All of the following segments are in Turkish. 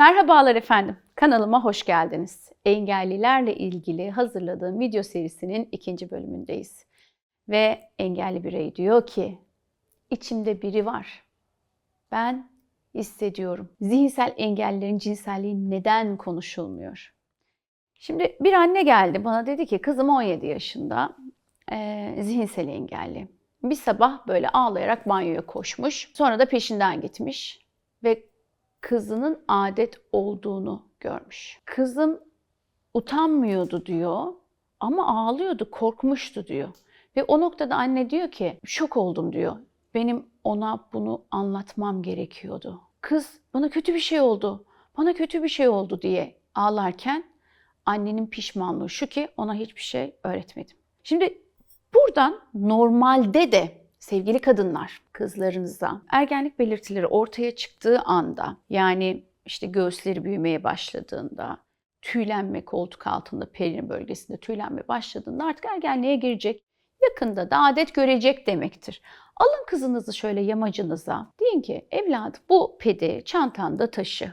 Merhabalar efendim, kanalıma hoş geldiniz. Engellilerle ilgili hazırladığım video serisinin ikinci bölümündeyiz. Ve engelli birey diyor ki, içimde biri var. Ben hissediyorum. Zihinsel engellilerin cinselliği neden konuşulmuyor? Şimdi bir anne geldi bana dedi ki, kızım 17 yaşında, zihinsel engelli. Bir sabah böyle ağlayarak banyoya koşmuş, sonra da peşinden gitmiş ve kızının adet olduğunu görmüş. Kızım utanmıyordu diyor ama ağlıyordu, korkmuştu diyor. Ve o noktada anne diyor ki, şok oldum diyor. Benim ona bunu anlatmam gerekiyordu. Kız bana kötü bir şey oldu, bana kötü bir şey oldu diye ağlarken annenin pişmanlığı şu ki ona hiçbir şey öğretmedim. Şimdi buradan normalde de sevgili kadınlar, kızlarınıza ergenlik belirtileri ortaya çıktığı anda, yani işte göğüsleri büyümeye başladığında, tüylenme koltuk altında, perin bölgesinde tüylenme başladığında artık ergenliğe girecek, yakında da adet görecek demektir. Alın kızınızı şöyle yamacınıza, deyin ki evladım bu pedi çantanda taşı,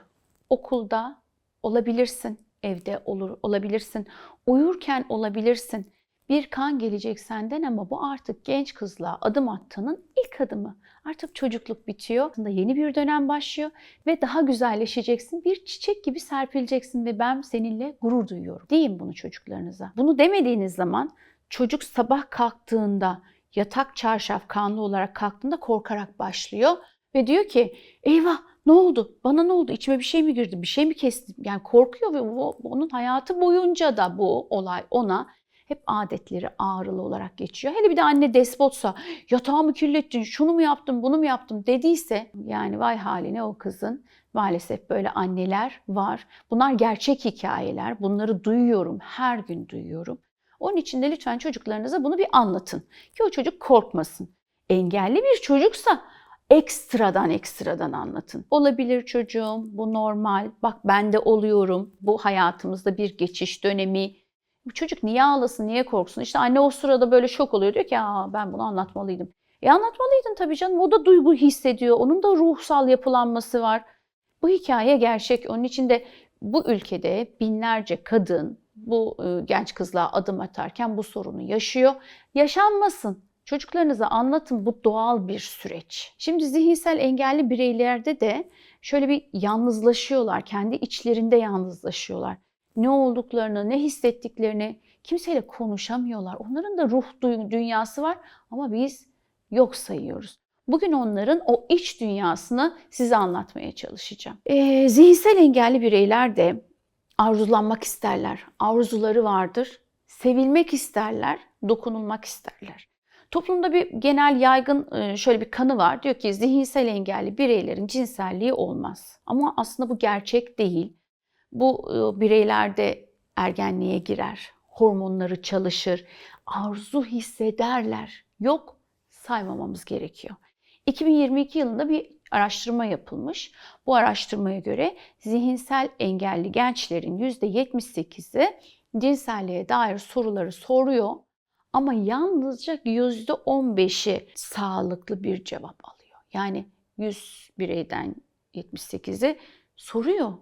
okulda olabilirsin, evde olabilirsin, uyurken olabilirsin. Bir kan gelecek senden ama bu artık genç kızlığa adım attığının ilk adımı. Artık çocukluk bitiyor. Aslında yeni bir dönem başlıyor ve daha güzelleşeceksin. Bir çiçek gibi serpileceksin ve ben seninle gurur duyuyorum. Deyin bunu çocuklarınıza. Bunu demediğiniz zaman çocuk sabah kalktığında yatak çarşaf kanlı olarak kalktığında korkarak başlıyor ve diyor ki eyvah ne oldu? Bana ne oldu? İçime bir şey mi girdi? Bir şey mi kesti? Yani korkuyor ve onun hayatı boyunca da bu olay ona hep adetleri ağrılı olarak geçiyor. Hele bir de anne despotsa, yatağımı kirlettin, şunu mu yaptım, bunu mu yaptım dediyse, yani vay haline o kızın. Maalesef böyle anneler var. Bunlar gerçek hikayeler. Bunları duyuyorum, her gün duyuyorum. Onun için de lütfen çocuklarınıza bunu bir anlatın. Ki o çocuk korkmasın. Engelli bir çocuksa ekstradan anlatın. Olabilir çocuğum, bu normal. Bak ben de oluyorum. Bu hayatımızda bir geçiş dönemi. Bu çocuk niye ağlasın, niye korksun? İşte anne o sırada böyle şok oluyor. Diyor ki ben bunu anlatmalıydım. Anlatmalıydın tabii canım. O da duygu hissediyor. Onun da ruhsal yapılanması var. Bu hikaye gerçek. Onun için de bu ülkede binlerce kadın bu genç kızlığa adım atarken bu sorunu yaşıyor. Yaşanmasın. Çocuklarınıza anlatın, bu doğal bir süreç. Şimdi zihinsel engelli bireylerde de şöyle bir yalnızlaşıyorlar. Kendi içlerinde yalnızlaşıyorlar. Ne olduklarını, ne hissettiklerini kimseyle konuşamıyorlar. Onların da ruh dünyası var ama biz yok sayıyoruz. Bugün onların o iç dünyasını size anlatmaya çalışacağım. Zihinsel engelli bireyler de arzulanmak isterler. Arzuları vardır. Sevilmek isterler, dokunulmak isterler. Toplumda bir genel yaygın şöyle bir kanı var. Diyor ki zihinsel engelli bireylerin cinselliği olmaz. Ama aslında bu gerçek değil. Bu bireylerde ergenliğe girer, hormonları çalışır, arzu hissederler. Yok saymamamız gerekiyor. 2022 yılında bir araştırma yapılmış. Bu araştırmaya göre zihinsel engelli gençlerin %78'i cinselliğe dair soruları soruyor ama yalnızca %15'i sağlıklı bir cevap alıyor. Yani 100 bireyden 78'i soruyor.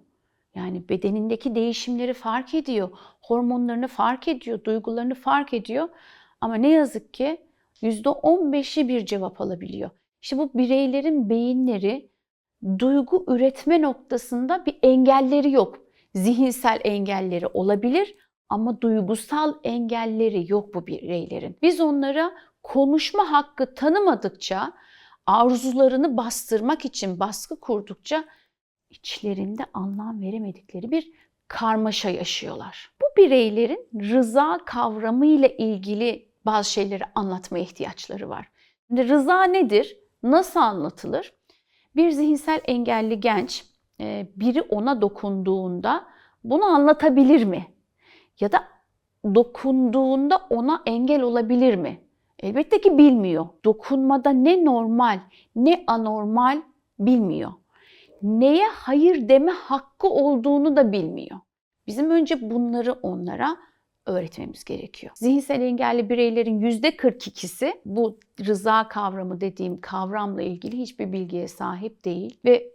Yani bedenindeki değişimleri fark ediyor, hormonlarını fark ediyor, duygularını fark ediyor. Ama ne yazık ki %15'i bir cevap alabiliyor. İşte bu bireylerin beyinleri duygu üretme noktasında bir engelleri yok. Zihinsel engelleri olabilir ama duygusal engelleri yok bu bireylerin. Biz onlara konuşma hakkı tanımadıkça, arzularını bastırmak için baskı kurdukça içlerinde anlam veremedikleri bir karmaşa yaşıyorlar. Bu bireylerin rıza kavramı ile ilgili bazı şeyleri anlatmaya ihtiyaçları var. Şimdi rıza nedir? Nasıl anlatılır? Bir zihinsel engelli genç biri ona dokunduğunda bunu anlatabilir mi? Ya da dokunduğunda ona engel olabilir mi? Elbette ki bilmiyor. Dokunmada ne normal ne anormal bilmiyor. Neye hayır deme hakkı olduğunu da bilmiyor. Bizim önce bunları onlara öğretmemiz gerekiyor. Zihinsel engelli bireylerin %42'si bu rıza kavramı dediğim kavramla ilgili hiçbir bilgiye sahip değil ve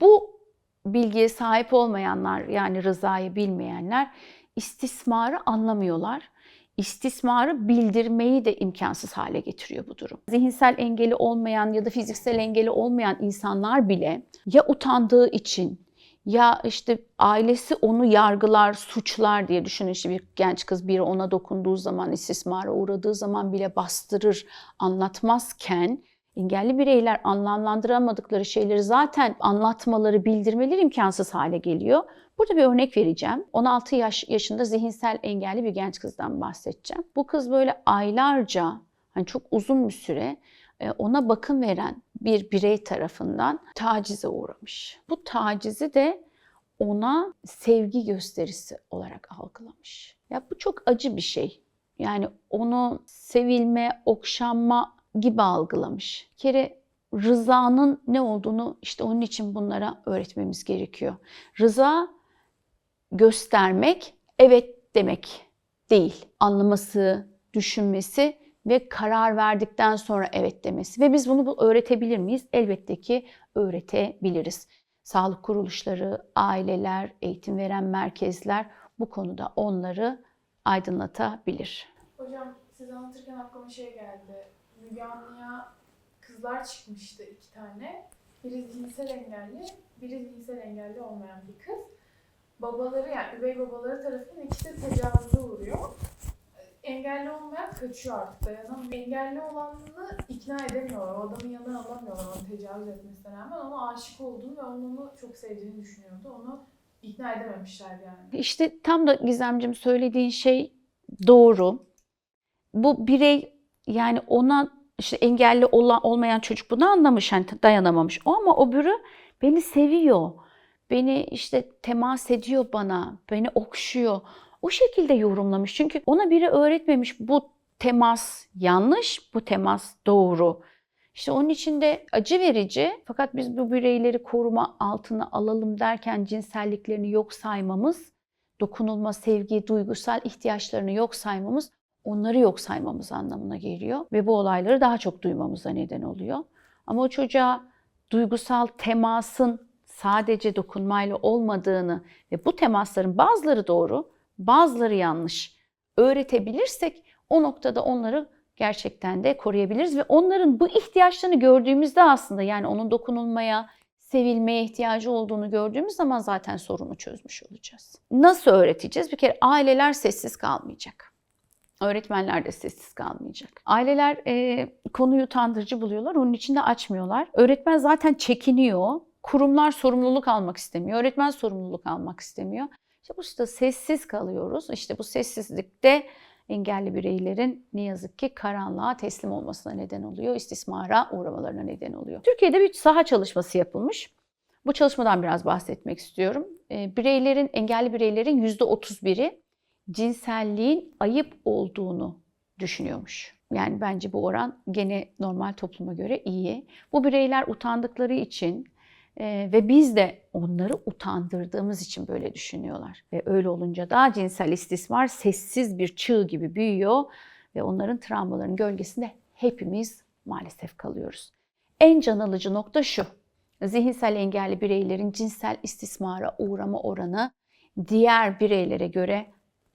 bu bilgiye sahip olmayanlar, yani rızayı bilmeyenler istismarı anlamıyorlar. İstismarı bildirmeyi de imkansız hale getiriyor bu durum. Zihinsel engeli olmayan ya da fiziksel engeli olmayan insanlar bile ya utandığı için ya işte ailesi onu yargılar, suçlar diye düşünün. İşte bir genç kız biri ona dokunduğu zaman, istismara uğradığı zaman bile bastırır, anlatmazken engelli bireyler anlamlandıramadıkları şeyleri zaten anlatmaları, bildirmeleri imkansız hale geliyor. Burada bir örnek vereceğim. 16 yaşında zihinsel engelli bir genç kızdan bahsedeceğim. Bu kız böyle aylarca, hani çok uzun bir süre ona bakım veren bir birey tarafından tacize uğramış. Bu tacizi de ona sevgi gösterisi olarak algılamış. Ya bu çok acı bir şey. Yani onu sevilme, okşanma gibi algılamış. Bir kere rızanın ne olduğunu işte onun için bunlara öğretmemiz gerekiyor. Rıza göstermek, evet demek değil. Anlaması, düşünmesi ve karar verdikten sonra evet demesi. Ve biz bunu öğretebilir miyiz? Elbette ki öğretebiliriz. Sağlık kuruluşları, aileler, eğitim veren merkezler bu konuda onları aydınlatabilir. Hocam siz anlatırken aklıma şey geldi. Müge Anlı'ya kızlar çıkmıştı 2 tane. Biri zihinsel engelli, biri zihinsel engelli olmayan bir kız. Babaları, yani üvey babaları tarafından ikisi de tecavüze uğruyor. Engelli olmayan kaçıyor artık, dayanamıyor. Engelli olanını ikna edemiyorlar. O adamın yanına alamıyorlar onu tecavüz etmesine rağmen. Ona aşık olduğunu ve onu çok sevdiğini düşünüyordu. Onu ikna edememişler yani. İşte tam da Gizemciğim söylediğin şey doğru. Bu birey, yani ona işte engelli olmayan çocuk bunu anlamış, yani dayanamamış. O ama öbürü beni seviyor. Beni işte temas ediyor bana, beni okşuyor. O şekilde yorumlamış. Çünkü ona biri öğretmemiş bu temas yanlış, bu temas doğru. İşte onun için de acı verici. Fakat biz bu bireyleri koruma altına alalım derken cinselliklerini yok saymamız, dokunulma, sevgi, duygusal ihtiyaçlarını yok saymamız, onları yok saymamız anlamına geliyor. Ve bu olayları daha çok duymamıza neden oluyor. Ama o çocuğa duygusal temasın sadece dokunmayla olmadığını ve bu temasların bazıları doğru, bazıları yanlış öğretebilirsek o noktada onları gerçekten de koruyabiliriz ve onların bu ihtiyaçlarını gördüğümüzde aslında, yani onun dokunulmaya, sevilmeye ihtiyacı olduğunu gördüğümüz zaman zaten sorunu çözmüş olacağız. Nasıl öğreteceğiz? Bir kere aileler sessiz kalmayacak. Öğretmenler de sessiz kalmayacak. Aileler konuyu utandırıcı buluyorlar, onun için de açmıyorlar. Öğretmen zaten çekiniyor. Kurumlar sorumluluk almak istemiyor. Öğretmen sorumluluk almak istemiyor. İşte bu işte sessiz kalıyoruz. İşte bu sessizlikte engelli bireylerin ne yazık ki karanlığa teslim olmasına neden oluyor, istismara uğramalarına neden oluyor. Türkiye'de bir saha çalışması yapılmış. Bu çalışmadan biraz bahsetmek istiyorum. Engelli bireylerin %31'i cinselliğin ayıp olduğunu düşünüyormuş. Yani bence bu oran gene normal topluma göre iyi. Bu bireyler utandıkları için ve biz de onları utandırdığımız için böyle düşünüyorlar. Ve öyle olunca da cinsel istismar sessiz bir çığ gibi büyüyor ve onların travmalarının gölgesinde hepimiz maalesef kalıyoruz. En can alıcı nokta şu: zihinsel engelli bireylerin cinsel istismara uğrama oranı diğer bireylere göre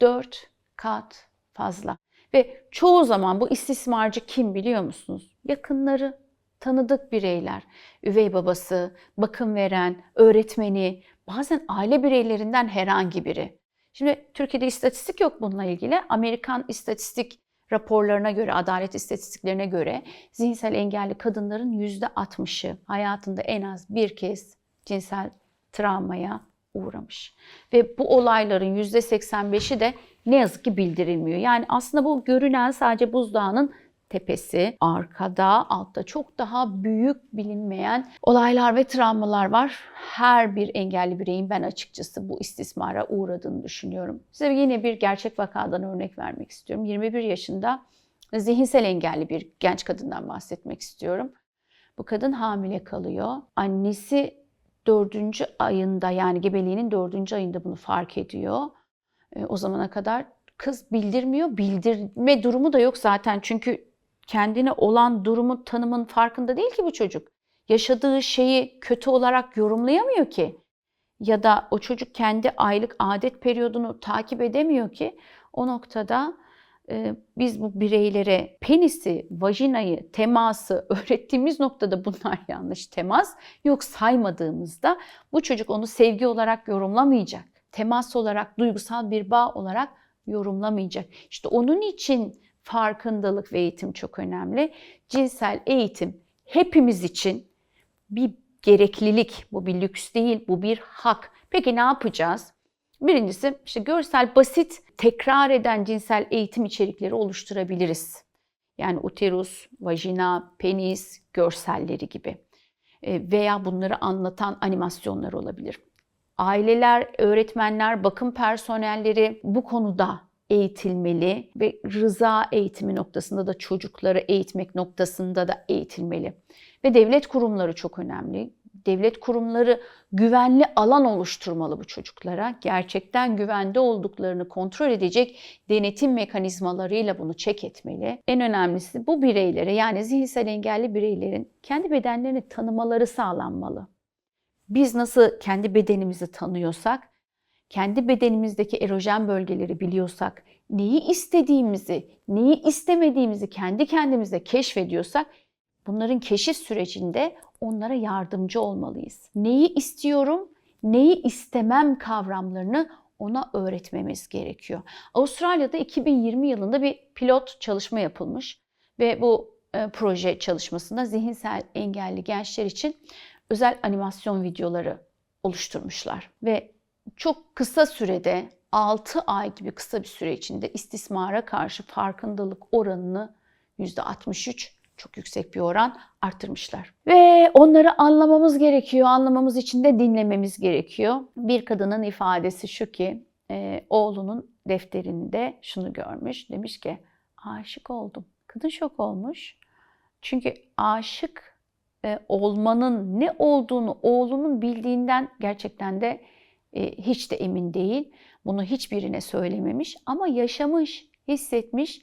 4 kat fazla. Ve çoğu zaman bu istismarcı kim biliyor musunuz? Yakınları, tanıdık bireyler, üvey babası, bakım veren, öğretmeni, bazen aile bireylerinden herhangi biri. Şimdi Türkiye'de istatistik yok bununla ilgili. Amerikan istatistik raporlarına göre, adalet istatistiklerine göre zihinsel engelli kadınların %60'ı hayatında en az bir kez cinsel travmaya uğramış. Ve bu olayların %85'i de ne yazık ki bildirilmiyor. Yani aslında bu görünen sadece buzdağının tepesi, arkada, altta çok daha büyük bilinmeyen olaylar ve travmalar var. Her bir engelli bireyin ben açıkçası bu istismara uğradığını düşünüyorum. Size yine bir gerçek vakadan örnek vermek istiyorum. 21 yaşında zihinsel engelli bir genç kadından bahsetmek istiyorum. Bu kadın hamile kalıyor. Annesi 4. ayında, yani gebeliğinin 4. ayında bunu fark ediyor. O zamana kadar kız bildirmiyor. Bildirme durumu da yok zaten. Çünkü kendine olan durumu, tanımın farkında değil ki bu çocuk. Yaşadığı şeyi kötü olarak yorumlayamıyor ki. ya da o çocuk kendi aylık adet periyodunu takip edemiyor ki o noktada biz bu bireylere penisi, vajinayı, teması öğrettiğimiz noktada bunlar yanlış temas yok saymadığımızda bu çocuk onu sevgi olarak yorumlamayacak. Temas olarak, duygusal bir bağ olarak yorumlamayacak. İşte onun için farkındalık ve eğitim çok önemli. Cinsel eğitim hepimiz için bir gereklilik, bu bir lüks değil, bu bir hak. Peki ne yapacağız? Birincisi işte görsel, basit, tekrar eden cinsel eğitim içerikleri oluşturabiliriz. Yani uterus, vajina, penis görselleri gibi. Veya bunları anlatan animasyonlar olabilir. Aileler, öğretmenler, bakım personelleri bu konuda eğitilmeli ve rıza eğitimi noktasında da çocukları eğitmek noktasında da eğitilmeli. Ve devlet kurumları çok önemli. Devlet kurumları güvenli alan oluşturmalı bu çocuklara. Gerçekten güvende olduklarını kontrol edecek denetim mekanizmalarıyla bunu check etmeli. En önemlisi bu bireylere, yani zihinsel engelli bireylerin kendi bedenlerini tanımaları sağlanmalı. Biz nasıl kendi bedenimizi tanıyorsak, kendi bedenimizdeki erojen bölgeleri biliyorsak, neyi istediğimizi, neyi istemediğimizi kendi kendimize keşfediyorsak, bunların keşif sürecinde onlara yardımcı olmalıyız. Neyi istiyorum, neyi istemem kavramlarını ona öğretmemiz gerekiyor. Avustralya'da 2020 yılında bir pilot çalışma yapılmış ve bu proje çalışmasında zihinsel engelli gençler için özel animasyon videoları oluşturmuşlar. Ve çok kısa sürede, 6 ay gibi kısa bir süre içinde istismara karşı farkındalık oranını %63, çok yüksek bir oran, arttırmışlar. Ve onları anlamamız gerekiyor. Anlamamız için de dinlememiz gerekiyor. Bir kadının ifadesi şu ki, oğlunun defterinde şunu görmüş. Demiş ki, aşık oldum. Kadın şok olmuş. Çünkü aşık olmanın ne olduğunu oğlunun bildiğinden gerçekten de hiç de emin değil. Bunu hiçbirine söylememiş ama yaşamış, hissetmiş.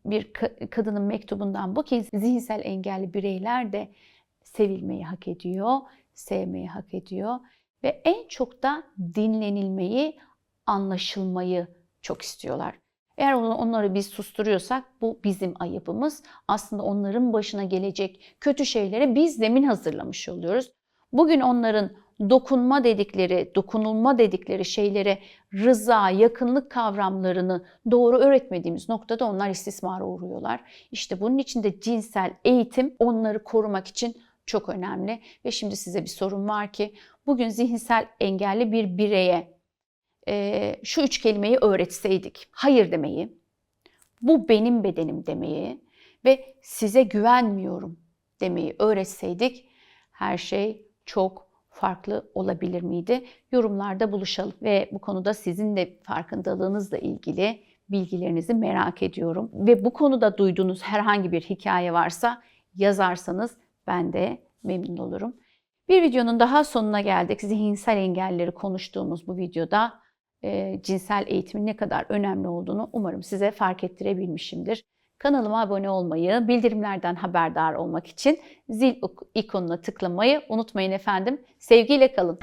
Bir kadının mektubundan bu ki zihinsel engelli bireyler de sevilmeyi hak ediyor, sevmeyi hak ediyor ve en çok da dinlenilmeyi, anlaşılmayı çok istiyorlar. Eğer onları biz susturuyorsak bu bizim ayıbımız. Aslında onların başına gelecek kötü şeylere biz zemin hazırlamış oluyoruz. Bugün onların dokunma dedikleri, dokunulma dedikleri şeylere rıza, yakınlık kavramlarını doğru öğretmediğimiz noktada onlar istismara uğruyorlar. İşte bunun için de cinsel eğitim onları korumak için çok önemli. Ve şimdi size bir sorum var ki, bugün zihinsel engelli bir bireye şu 3 kelimeyi öğretseydik: hayır demeyi, bu benim bedenim demeyi ve size güvenmiyorum demeyi öğretseydik, her şey çok farklı olabilir miydi? Yorumlarda buluşalım ve bu konuda sizin de farkındalığınızla ilgili bilgilerinizi merak ediyorum. Ve bu konuda duyduğunuz herhangi bir hikaye varsa yazarsanız ben de memnun olurum. Bir videonun daha sonuna geldik. Zihinsel engelleri konuştuğumuz bu videoda cinsel eğitimin ne kadar önemli olduğunu umarım size fark ettirebilmişimdir. Kanalıma abone olmayı, bildirimlerden haberdar olmak için zil ikonuna tıklamayı unutmayın efendim. Sevgiyle kalın.